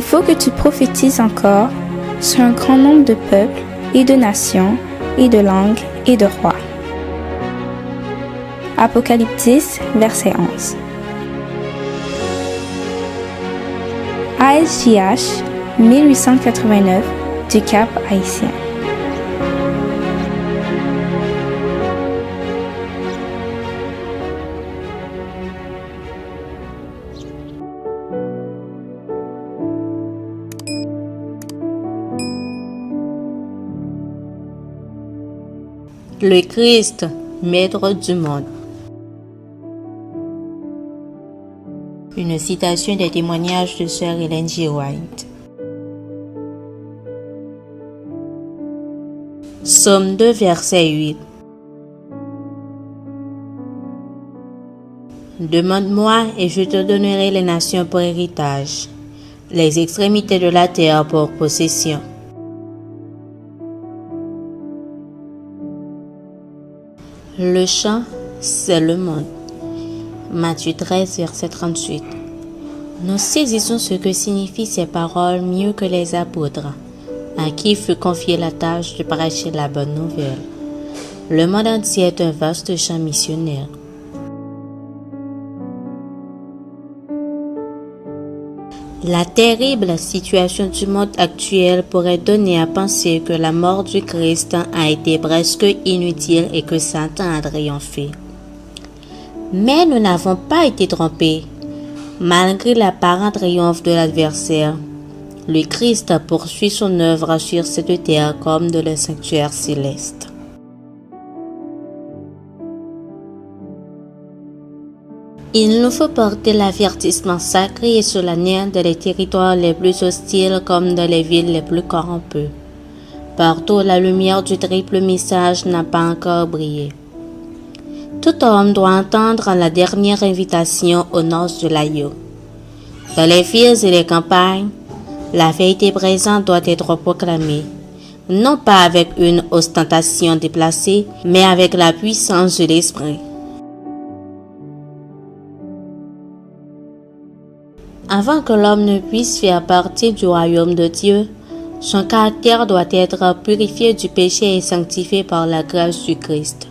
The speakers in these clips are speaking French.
faut que tu prophétises encore sur un grand nombre de peuples et de nations et de langues et de rois. Apocalypse 10, verset 11. ASJH 1889 du Cap Haïtien. Le Christ, maître du monde. Une citation des témoignages de Sœur Ellen G. White. Psaume 2, verset 8. Demande-moi et je te donnerai les nations pour héritage, les extrémités de la terre pour possession. Le chant, c'est le monde. Matthieu 13, verset 38. Nous saisissons ce que signifient ces paroles mieux que les apôtres, à qui fut confiée la tâche de prêcher la bonne nouvelle. Le monde entier est un vaste champ missionnaire. La terrible situation du monde actuel pourrait donner à penser que la mort du Christ a été presque inutile et que Satan a triomphé. Mais nous n'avons pas été trompés. Malgré l'apparent triomphe de l'adversaire, le Christ poursuit son œuvre sur cette terre comme dans le sanctuaire céleste. Il nous faut porter l'avertissement sacré et solennel dans les territoires les plus hostiles comme dans les villes les plus corrompues. Partout, la lumière du triple message n'a pas encore brillé. Tout homme doit entendre la dernière invitation aux noces de l'agneau. Dans les villes et les campagnes, la vérité présente doit être proclamée, non pas avec une ostentation déplacée, mais avec la puissance de l'esprit. Avant que l'homme ne puisse faire partie du royaume de Dieu, son caractère doit être purifié du péché et sanctifié par la grâce du Christ.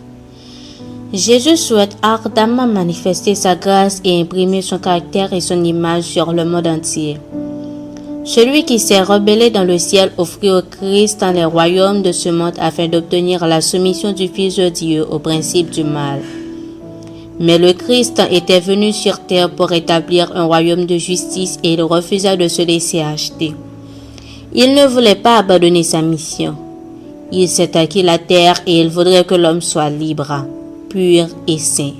Jésus souhaite ardemment manifester sa grâce et imprimer son caractère et son image sur le monde entier. Celui qui s'est rebellé dans le ciel offrit au Christ dans les royaumes de ce monde afin d'obtenir la soumission du Fils de Dieu au principe du mal. Mais le Christ était venu sur terre pour établir un royaume de justice et il refusa de se laisser acheter. Il ne voulait pas abandonner sa mission. Il s'est acquis la terre et il voudrait que l'homme soit libre, pur et saint.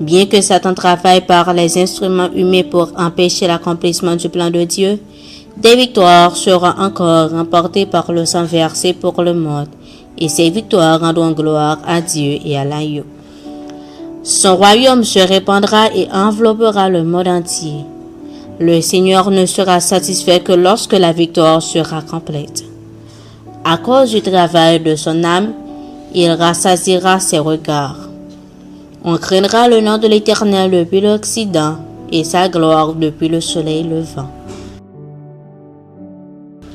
Bien que Satan travaille par les instruments humains pour empêcher l'accomplissement du plan de Dieu, des victoires seront encore remportées par le sang versé pour le monde, et ces victoires rendront gloire à Dieu et à l'agneau. Son royaume se répandra et enveloppera le monde entier. Le Seigneur ne sera satisfait que lorsque la victoire sera complète. À cause du travail de son âme, il rassasiera ses regards. On craindra le nom de l'Éternel depuis l'Occident et sa gloire depuis le soleil levant.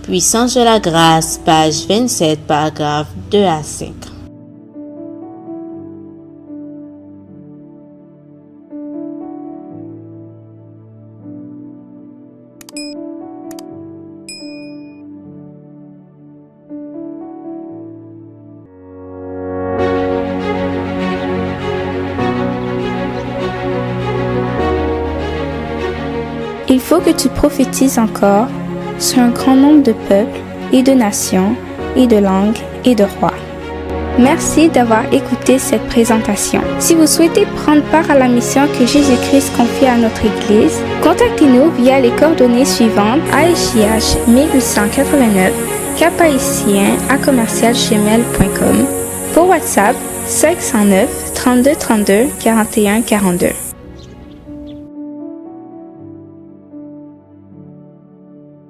Puissance de la grâce, page 27, paragraphes 2 à 5. Il faut que tu prophétises encore sur un grand nombre de peuples et de nations et de langues et de rois. Merci d'avoir écouté cette présentation. Si vous souhaitez prendre part à la mission que Jésus-Christ confie à notre Église, contactez-nous via les coordonnées suivantes: ASJH 1889, caphaïtien@gmail.com, pour WhatsApp 509 32 32 41 42.